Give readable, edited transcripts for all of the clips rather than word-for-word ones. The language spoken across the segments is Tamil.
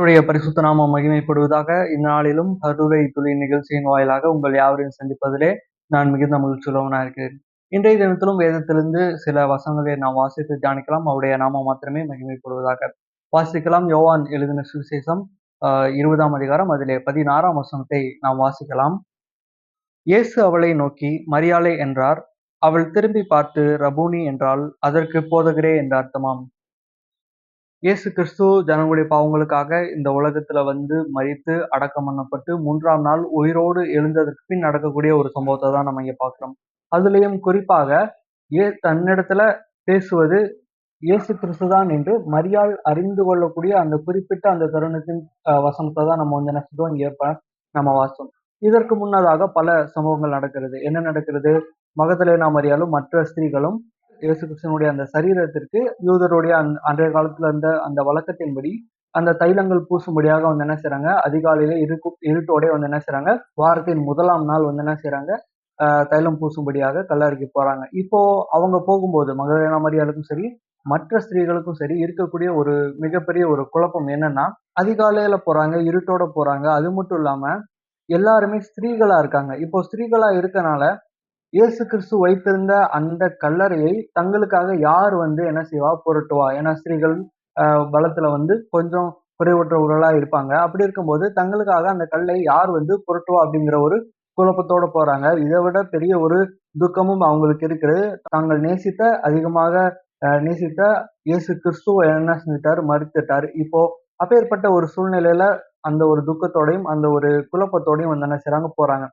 கர்த்தருடைய பரிசுத்த நாமம் மகிமைப்படுவதாக. இந்நாளிலும் கருரை துளி நிகழ்ச்சியின் வாயிலாக உங்கள் யாவரையும் சந்திப்பதிலே நான் மிகுந்த மகிழ்ச்சியுள்ளவனா இருக்கிறேன். இன்றைய தினத்திலும் வேதத்திலிருந்து சில வசனங்களை நாம் வாசித்து தியானிக்கலாம். அவருடைய நாமம் மாத்திரமே மகிமைப்படுவதாக. வாசிக்கலாம். யோவான் எழுதின சுவிசேஷம் 20ஆம் அதிகாரம் அதிலே 16ஆம் வசனத்தை நாம் வாசிக்கலாம். இயேசு அவளை நோக்கி மரியாளே என்றார். அவள் திரும்பி பார்த்து ரபூனி என்றாள். அதற்கு போதகரே என்று அர்த்தமாம். இயேசு கிறிஸ்து ஜனங்களுடைய பாவங்களுக்காக இந்த உலகத்துல வந்து மரித்து அடக்கம் பண்ணப்பட்டு 3ஆம் நாள் உயிரோடு எழுந்ததற்கு பின் நடக்கக்கூடிய ஒரு சம்பவத்தை தான் நம்ம இங்க பார்க்கிறோம். அதுலயும் குறிப்பாக தன்னிடத்துல பேசுவது இயேசு கிறிஸ்து தான் என்று மரியாள் அறிந்து கொள்ளக்கூடிய அந்த குறிப்பிட்ட அந்த தருணத்தின் வசனத்தை தான் நம்ம வந்து என்ன செய்தோம் இங்க நம்ம வாசம். இதற்கு முன்னதாக பல சம்பவங்கள் நடக்கிறது. என்ன நடக்கிறது? மகதலேனா மரியாளும் மற்ற ஸ்திரீகளும் இயேசு கிறிஸ்துவனுடைய அந்த சரீரத்திற்கு யூதருடைய அன்றைய காலத்துல இருந்த அந்த வழக்கத்தின்படி அந்த தைலங்கள் பூசும்படியாக வந்து என்ன செய்றாங்க, அதிகாலையில இருட்டோட வந்து என்ன செய்றாங்க, வாரத்தின் 1ஆம் நாள் வந்து என்ன செய்றாங்க, தைலம் பூசும்படியாக கல்லறைக்கு போறாங்க. இப்போ அவங்க போகும்போது மகதலேனா மரியாளுக்கும் சரி, மற்ற ஸ்திரீகளுக்கும் சரி இருக்கக்கூடிய ஒரு மிகப்பெரிய ஒரு குழப்பம் என்னன்னா, அதிகாலையில போறாங்க, இருட்டோட போறாங்க. அது மட்டும் இல்லாம எல்லாருமே ஸ்திரீகளா இருக்காங்க. இப்போ ஸ்திரீகளா இருக்கனால இயேசு கிறிஸ்து வைத்திருந்த அந்த கல்லறையை தங்களுக்காக யார் வந்து என்ன செய்வா? புரட்டுவா. ஏன்னா ஸ்திரீகள் பலத்துல வந்து கொஞ்சம் குறைவற்றவர்களா இருப்பாங்க. அப்படி இருக்கும்போது தங்களுக்காக அந்த கல்லை யார் வந்து புரட்டுவா? அப்படிங்கிற ஒரு குழப்பத்தோட போறாங்க. இதை விட பெரிய ஒரு துக்கமும் அவங்களுக்கு இருக்கிறது. தாங்கள் அதிகமாக நேசித்த இயேசு கிறிஸ்துவ என்ன செஞ்சுட்டாரு? மறுத்துட்டாரு. இப்போ அப்பேற்பட்ட ஒரு சூழ்நிலையில அந்த ஒரு துக்கத்தோடையும், அந்த ஒரு குழப்பத்தோடையும் வந்து என்ன செய்றாங்க? போறாங்க.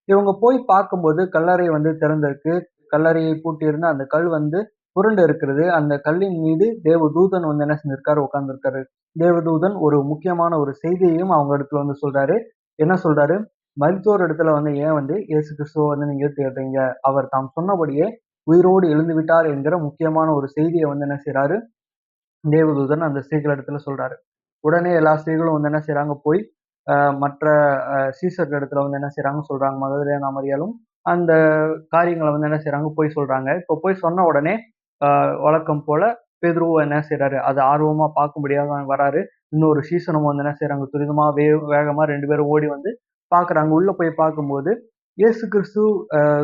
இவங்க போய் பார்க்கும்போது கல்லறை வந்து திறந்திருக்கு. கல்லறையை பூட்டியிருந்த அந்த கல் வந்து புரண்டு இருக்கிறது. அந்த கல்லின் மீது தேவதூதன் வந்து என்ன செஞ்சிருக்காரு? உட்கார்ந்திருக்காரு. தேவதூதன் ஒரு முக்கியமான ஒரு செய்தியையும் அவங்க இடத்துல வந்து சொல்றாரு. என்ன சொல்றாரு? மரித்தோர் இடத்துல வந்து ஏன் வந்து இயேசு கிறிஸ்துவ வந்து நீங்க தேடுறீங்க? அவர் தாம் சொன்னபடியே உயிரோடு எழுந்து விட்டார் என்கிற முக்கியமான ஒரு செய்தியை வந்து என்ன செய்றாரு? தேவதூதன் அந்த ஸ்திரீகள் இடத்துல சொல்றாரு. உடனே எல்லா ஸ்திரீகளும் வந்து என்ன செய்றாங்க? போய் மற்ற சீசர்கள் இடத்துல வந்து என்ன செய்றாங்க? சொல்றாங்க. மகதலேனா மரியாளும் அந்த காரியங்கள வந்து என்ன செய்றாங்க? போய் சொல்றாங்க. இப்போ போய் சொன்ன உடனே அ வழக்கம் போல பேதுருவும் என்ன செய்றாரு? அத ஆர்வமா பார்க்கும்படியாக வராரு. இன்னொரு சீசனும் வந்து என்ன செய்றாங்க? துரிதமா வேகமா 2 பேரும் ஓடி வந்து பார்க்குறாங்க. உள்ள போய் பார்க்கும்போது இயேசு கிறிஸ்து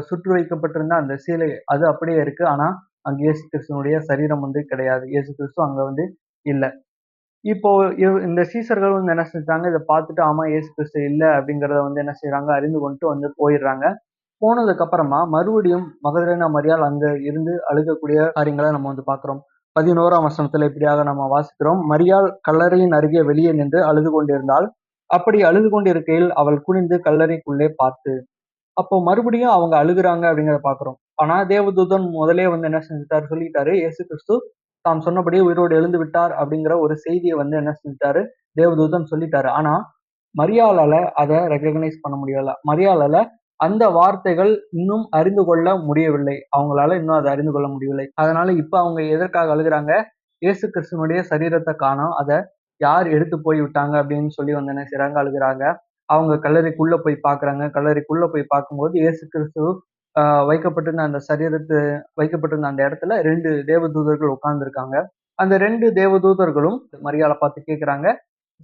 சுட்டு வைக்கப்பட்டிருந்த அந்த சிலை அது அப்படியே இருக்கு. ஆனா அங்க இயேசு கிறிஸ்துவனுடைய சரீரம் வந்து கிடையாது. இயேசு கிறிஸ்து அங்க வந்து இல்ல. இப்போ இந்த சீசர்கள் வந்து என்ன செஞ்சுட்டாங்க? இத பார்த்துட்டு ஆமா இயேசு கிறிஸ்து இல்ல அப்படிங்கிறத வந்து என்ன செய்றாங்க? அறிந்து கொண்டு வந்து போயிடுறாங்க. போனதுக்கு அப்புறமா மறுபடியும் மகதலேனா மரியாள் அங்க இருந்து அழுகக்கூடிய காரியங்கள நம்ம வந்து பார்க்கிறோம். 11ஆம் வசனத்துல இப்படியாக நம்ம வாசிக்கிறோம். மரியாள் கல்லறையின் அருகே வெளியே நின்று அழுது கொண்டிருந்தாள். அப்படி அழுது கொண்டிருக்கையில் அவள் குனிந்து கல்லறைக்குள்ளே பார்த்து அப்போ மறுபடியும் அவங்க அழுகுறாங்க அப்படிங்கிறத பார்க்கிறோம். ஆனா தேவதூதன் முதலே வந்து என்ன செஞ்சுட்டாரு? சொல்லிட்டாரு. இயேசு கிறிஸ்து தாம் சொன்னபடியே உயிரோடு எழுந்து விட்டார் அப்படிங்கிற ஒரு செய்திய வந்து என்ன செஞ்சுட்டாரு? தேவதூதன் சொல்லிட்டாரு. ஆனா மரியாளால அத ரெகக்னைஸ் பண்ண முடியல. மரியாளால அந்த வார்த்தைகள் இன்னும் அறிந்து கொள்ள முடியவில்லை. அவங்களால இன்னும் அத அறிந்து கொள்ள முடியவில்லை. அதனால இப்ப அவங்க எதற்காக அழுகுறாங்க? இயேசு கிறிஸ்துவனுடைய சரீரத்த காணோம். அத யார் எடுத்து போய் விட்டாங்க அப்படின்னு சொல்லி வந்து என்ன செய்றாங்க? அழுகுறாங்க. அவங்க கல்லறைக்குள்ள போய் பார்க்குறாங்க. கல்லறைக்குள்ள போய் பார்க்கும்போது இயேசு கிறிஸ்து அ வைக்கப்பட்டிருந்த அந்த வைக்கப்பட்டிருந்த அந்த இடத்துல 2 தேவதூதர்கள் உட்கார்ந்திருக்காங்க. அந்த 2 தேவதூதர்களும் மரியாள பார்த்து கேட்குறாங்க.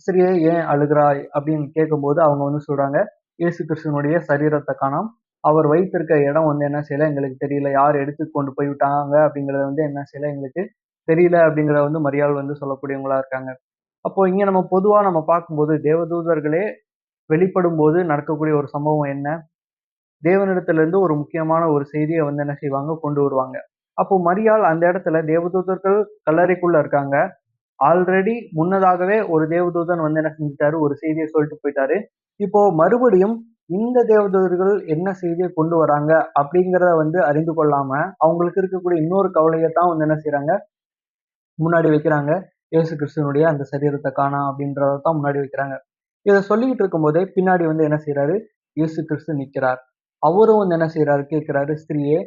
"ஸ்திரியே ஏன் அழுகிறாய்?" அப்படின்னு கேட்கும்போது அவங்க வந்து சொல்றாங்க, "இயேசு கிறிஸ்துவினுடைய சரீரத்த காணோம். அவர் வைத்திருக்க இடம் வந்து என்ன செய்யல எங்களுக்கு தெரியல. யார் எடுத்து கொண்டு போய் விட்டாங்க அப்படிங்கிறது வந்து என்ன செய்யல எங்களுக்கு தெரியல." அப்படிங்கிறத வந்து மரியாள் வந்து சொல்லக்கூடியவங்களா இருக்காங்க. அப்போ இங்க நம்ம பொதுவா நம்ம பார்க்கும்போது தேவதூதர்களே வெளிப்படும்போது நடக்கக்கூடிய ஒரு சம்பவம் என்ன? தேவனிடத்திலிருந்து ஒரு முக்கியமான ஒரு செய்திய வந்து என்ன செய்வாங்க? கொண்டு வருவாங்க. அப்போ மரியாள் அந்த இடத்துல தேவதூதர்கள் கல்லறைக்குள்ள இருக்காங்க. ஆல்ரெடி முன்னதாகவே ஒரு தேவதூதன் வந்து என்ன செஞ்சுட்டாரு? ஒரு செய்திய சொல்லிட்டு போயிட்டாரு. இப்போ மறுபடியும் இந்த தேவதூதர்கள் என்ன செய்திய கொண்டு வராங்க? அப்படிங்கிறத வந்து அறிந்து கொள்ளாம, அவங்களுக்கு இருக்கக்கூடிய இன்னொரு கவலையத்தான் வந்து என்ன செய்றாங்க? முன்னாடி வைக்கிறாங்க. இயேசு கிறிஸ்துவினுடைய அந்த சரீரத்த காணோம் அப்படின்றத தான் முன்னாடி வைக்கிறாங்க. இத சொல்லிக்கிட்டு இருக்கும்போதே பின்னாடி வந்து என்ன செய்றாரு? இயேசு கிறிஸ்து நிக்கிறார். அவரும் வந்து என்ன செய்றாரு? கேட்கிறாரு, "ஸ்திரியே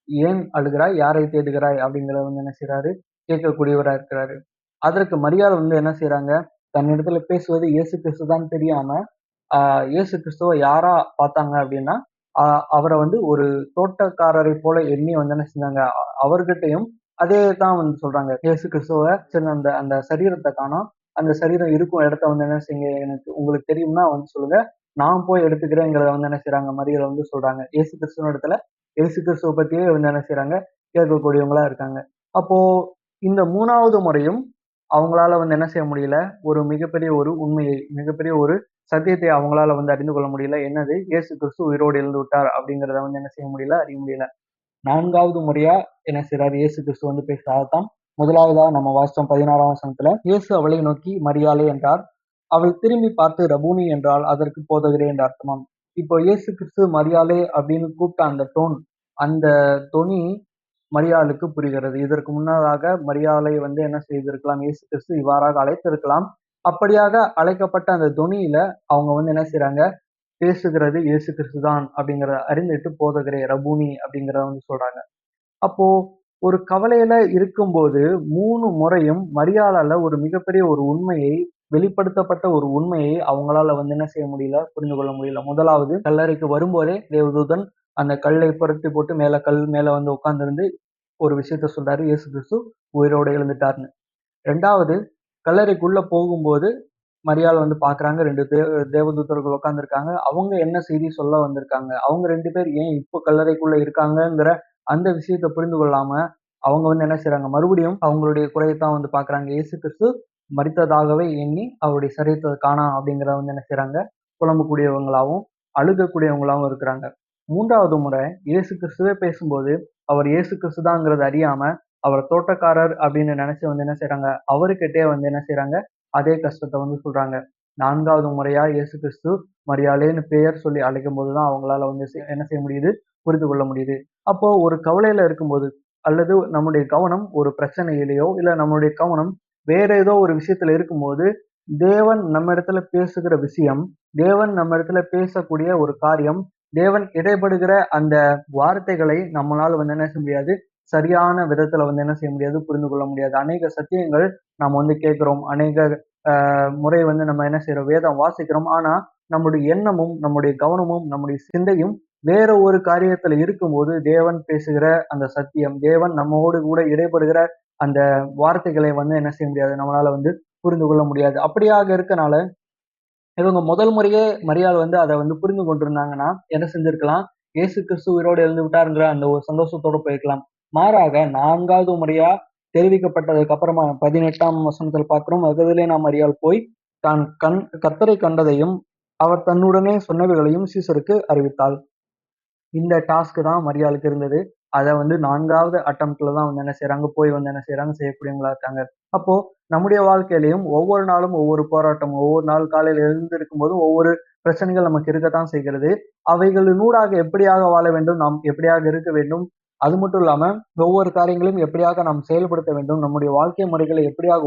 ஏன் அழுகிறாய்? யாரை தேடுகிறாய்?" அப்படிங்கிறத வந்து என்ன செய்றாரு? கேட்கக்கூடியவரா இருக்கிறாரு. அதற்கு மரியாள் வந்து என்ன செய்றாங்க? தன்னிடத்துல பேசுவது இயேசு கிறிஸ்து தான் தெரியாம, ஆ இயேசு கிறிஸ்துவ யாரா பார்த்தாங்க அப்படின்னா, அ அவர வந்து ஒரு தோட்டக்காரரை போல எண்ணி வந்து என்ன செஞ்சாங்க? அவர்கிட்டயும் அதே தான் வந்து சொல்றாங்க. இயேசு கிறிஸ்துவ சரி அந்த அந்த சரீரத்த காணோம். அந்த சரீரம் இருக்கும் இடத்த வந்து என்ன செய்யுங்க, எனக்கு உங்களுக்கு தெரியும்னா வந்து சொல்லுங்க, நான் போய் எடுத்துக்கிறேங்கிறத வந்து என்ன செய்றாங்க, மரியாதை வந்து சொல்றாங்க. இயேசு கிறிஸ்துவின் இடத்துல இயேசு கிறிஸ்துவ பத்தியே வந்து என்ன செய்றாங்க, கேட்கக்கூடியவங்களா இருக்காங்க. அப்போ இந்த 3வது முறையும் அவங்களால வந்து என்ன செய்ய முடியல, ஒரு மிகப்பெரிய ஒரு உண்மையை, மிகப்பெரிய ஒரு சத்தியத்தை அவங்களால வந்து அறிந்து கொள்ள முடியல. என்னது? இயேசு கிறிஸ்து உயிரோடு எழுந்து விட்டார் அப்படிங்கிறத வந்து என்ன செய்ய முடியல, அறிய முடியல. 4வது முறையா என்ன செய்றாரு, இயேசு கிறிஸ்து வந்து பேசுறார். அதான் முதலாவதா நம்ம வாசிச்சோம் 16ஆம் வசனத்துல. இயேசு அவளை நோக்கி மரியாளே என்றார். அவள் திரும்பி பார்த்து ரபூனி என்றாள். அதற்கு போதகரே என்று அர்த்தமாம். இப்போ இயேசு கிறிஸ்து மரியாளே அப்படின்னு கூப்பிட்ட அந்த டோன், அந்த தொனி மரியாளுக்கு புரிகிறது. இதற்கு முன்னதாக மரியாளை வந்து என்ன செய்திருக்கலாம், இயேசு கிறிஸ்து இவ்வாறாக அழைத்திருக்கலாம். அப்படியாக அழைக்கப்பட்ட அந்த தொனியில அவங்க வந்து என்ன செய்றாங்க, பேசுகிறது இயேசு கிறிஸ்து தான் அப்படிங்கிறத அறிந்துட்டு போதகரே, ரபூனி அப்படிங்கிறத வந்து சொல்றாங்க. அப்போ ஒரு கவலையில இருக்கும்போது 3 முறையும் மரியாளால ஒரு மிகப்பெரிய ஒரு உண்மையை, வெளிப்படுத்தப்பட்ட ஒரு உண்மையை அவங்களால வந்து என்ன செய்ய முடியல, புரிந்து கொள்ள முடியல. முதலாவது கல்லறைக்கு வரும்போதே தேவதூதன் அந்த கல்லை புரட்டி போட்டு மேல கல் மேல வந்து உட்கார்ந்திருந்து ஒரு விஷயத்த சொல்றாரு. இயேசு கிறிஸ்து உயிரோட எழுந்துட்டார்ன்னு. 2வது கல்லறைக்குள்ள போகும்போது மரியாள் வந்து பார்க்குறாங்க. 2 தேவதூதர்கள் உட்கார்ந்திருக்காங்க. அவங்க என்ன செய்தி சொல்ல வந்திருக்காங்க? அவங்க 2 பேர் ஏன் இப்போ கல்லறைக்குள்ள இருக்காங்கங்கிற அந்த விஷயத்த புரிந்து கொள்ளாம, அவங்க வந்து என்ன செய்றாங்க, மறுபடியும் அவங்களுடைய குறையத்தான் வந்து பார்க்குறாங்க. இயேசு கிறிஸ்து மரித்ததாகவே எண்ணி, அவருடைய சரீரத்த காணோம் அப்படிங்கிறத வந்து என்ன செய்றாங்க, புலம்பக்கூடியவங்களாவும், அழுகக்கூடியவங்களாவும் இருக்கிறாங்க. 3வது முறை இயேசு கிறிஸ்துவே பேசும்போது, அவர் இயேசு கிறிஸ்து தான்ங்கிறத அறியாம, அவர தோட்டக்காரர் அப்படின்னு நெனச்சு வந்து என்ன செய்றாங்க, அவருகிட்டயே வந்து என்ன செய்றாங்க, அதே கஷ்டத்த வந்து சொல்றாங்க. 4வது முறையா இயேசு கிறிஸ்து மரியாளேன்னு பெயர் சொல்லி அழைக்கும்போது தான் அவங்களால வந்து என்ன செய்ய முடியுது, புரிந்து கொள்ள முடியுது. அப்போ ஒரு கவலையில இருக்கும்போது, அல்லது நம்முடைய கவனம் ஒரு பிரச்சனையிலயோ, இல்ல நம்மளுடைய கவனம் வேற ஏதோ ஒரு விஷயத்துல இருக்கும்போது, தேவன் நம்ம இடத்துல பேசுகிற விஷயம், தேவன் நம்ம இடத்துல பேசக்கூடிய ஒரு காரியம், தேவன் இடைப்படுகிற அந்த வார்த்தைகளை நம்மளால வந்து என்ன செய்ய முடியாது, சரியான விதத்துல வந்து என்ன செய்ய முடியாது, புரிந்து கொள்ள முடியாது. அநேக சத்தியங்கள் நாம வந்து கேட்கிறோம். அநேக முறை வந்து நம்ம என்ன செய்றோம், வேதம் வாசிக்கிறோம். ஆனா, நம்முடைய எண்ணமும், நம்முடைய கவனமும், நம்முடைய சிந்தையும் வேற ஒரு காரியத்துல இருக்கும்போது, தேவன் பேசுகிற அந்த சத்தியம், தேவன் நம்மோடு கூட இடைப்படுகிற அந்த வார்த்தைகளை வந்து என்ன செய்ய முடியாது, நம்மளால வந்து புரிந்து கொள்ள முடியாது. அப்படியாக இருக்கனால, இவங்க முதல் முறையே மரியாள் வந்து அத வந்து புரிந்து கொண்டிருந்தாங்கன்னா, என்ன செஞ்சிருக்கலாம், இயேசு கிறிஸ்து உயிரோடு எழுந்து விட்டார்ங்கிற அந்த ஒரு சந்தோஷத்தோட போயிருக்கலாம். மாறாக 4வது முறையா தெரிவிக்கப்பட்டதுக்கு அப்புறமா 18ஆம் வசனத்துல பார்க்கிறோம். மகதலேனா மரியாள் போய் தான் கர்த்தரை கண்டதையும், அவர் தன்னுடனே சொன்னவைகளையும் சீசருக்கு அறிவித்தாள். இந்த டாஸ்க் தான் மரியாளுக்கு இருந்தது. அத வந்து 4வது அட்டெம்ப்ட்ல தான் வந்து என்ன செய்றாங்க, போய் வந்து என்ன செய்றாங்க, செய்யக்கூடியவங்களா இருக்காங்க. அப்போ நம்முடைய வாழ்க்கையிலயும் ஒவ்வொரு நாளும் ஒவ்வொரு போராட்டம், ஒவ்வொரு நாள் காலையில எழுந்திருக்கும்போதும் ஒவ்வொரு பிரச்சனைகள் நமக்கு இருக்கத்தான் செய்கிறது. அவைகளினூடாக எப்படியாக வாழ வேண்டும், நாம் எப்படியாக இருக்க வேண்டும், அது மட்டும் இல்லாம ஒவ்வொரு காரியங்களையும் எப்படியாக நாம் செயல்படுத்த வேண்டும், நம்முடைய வாழ்க்கை முறைகளை எப்படியாக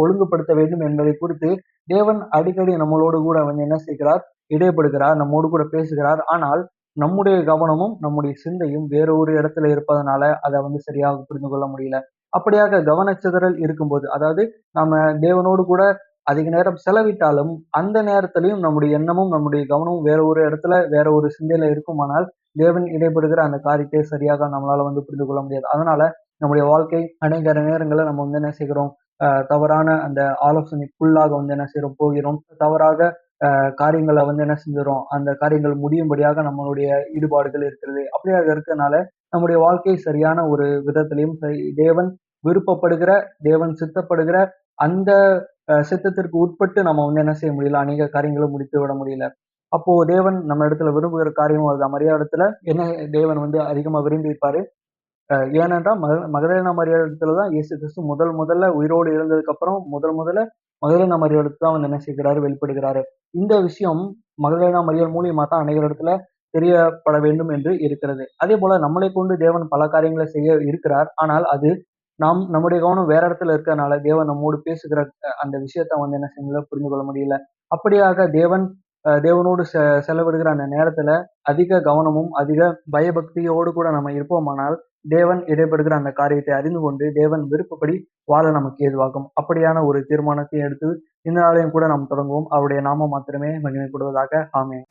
ஒழுங்குபடுத்த வேண்டும் என்பதை குறித்து தேவன் அடிக்கடி நம்மளோடு கூட வந்து என்ன செய்கிறார், இடைப்படுகிறார், நம்மோடு கூட பேசுகிறார். ஆனால் நம்முடைய கவனமும், நம்முடைய சிந்தையும் வேற ஒரு இடத்துல இருப்பதனால, அத வந்து சரியாக புரிந்து கொள்ள முடியல. அப்படியாக கவனச்சிதறல் இருக்கும்போது, அதாவது நாம தேவனோடு கூட அதிக நேரம் செலவிட்டாலும், அந்த நேரத்திலயும் நம்முடைய எண்ணமும், நம்முடைய கவனமும் வேற ஒரு இடத்துல, வேற ஒரு சிந்தையில இருக்குமானால், தேவன் இடைப்படுகிற அந்த காரியத்தை சரியாக நம்மளால வந்து புரிந்து கொள்ள முடியாது. அதனால நம்முடைய வாழ்க்கை அநேக நேரங்கள்ல நம்ம வந்து என்ன செய்கிறோம், தவறான அந்த ஆலோசனைக்குள்ளாக வந்து என்ன செய்றோம், போகிறோம். தவறாக காரியங்கள வந்து என்ன செஞ்சுர்றோம், அந்த காரியங்கள் முடியும்படியாக நம்மளுடைய ஈடுபாடுகள் இருக்கிறது. அப்படியாக இருக்கனால, நம்முடைய வாழ்க்கை சரியான ஒரு விதத்திலயும் தேவன் விருப்பப்படுகிற, தேவன் சித்தப்படுகிற அந்த சித்தத்திற்கு உட்பட்டு நம்ம வந்து என்ன செய்ய முடியல, அநேக காரியங்கள முடித்து விட முடியல. அப்போ தேவன் நம்ம இடத்துல விரும்புகிற காரியம் அதுதான். மரியா இடத்துல என்ன தேவன் வந்து அதிகமா விரும்பியிருப்பாரு. ஏனென்றால் மகதலேனா மரியாள் இடத்துல தான் இயேசு கிறிஸ்து முதல்ல உயிரோடு எழுந்ததுக்கு அப்புறம் முதல்ல மகதலேனா மரியாளுக்கு தான் வந்து என்ன செய்கிறாரு, வெளிப்படுகிறாரு. இந்த விஷயம் மகதலேனா மரியாள் மூலியமா தான் அநேகர் இடத்துல தெரியப்பட வேண்டும் என்று இருக்கிறது. அதேபோல நம்மளைக் கொண்டு தேவன் பல காரியங்களை செய்ய இருக்கிறார். ஆனால் அது நம்முடைய கவனம் வேற இடத்துல இருக்கறனால தேவன் நம்மோடு பேசுகிற அந்த விஷயத்த வந்து என்ன செய்ய முடியல, புரிந்து கொள்ள முடியல. அப்படியாக தேவனோடு செலவிடுகிற அந்த நேரத்துல அதிக கவனமும், அதிக பயபக்தியோடு கூட நம்ம இருப்போமானால், தேவன் இடைப்படுகிற அந்த காரியத்தை அறிந்து கொண்டு, தேவன் விருப்பப்படி வாழ நமக்கு ஏதுவாகும். அப்படியான ஒரு தீர்மானத்தை எடுத்து, இந்த நாளையும் கூட நாம் தொடங்குவோம். அவருடைய நாமம் மாத்திரமே மகிமைப்படுவதாக. ஆமென்.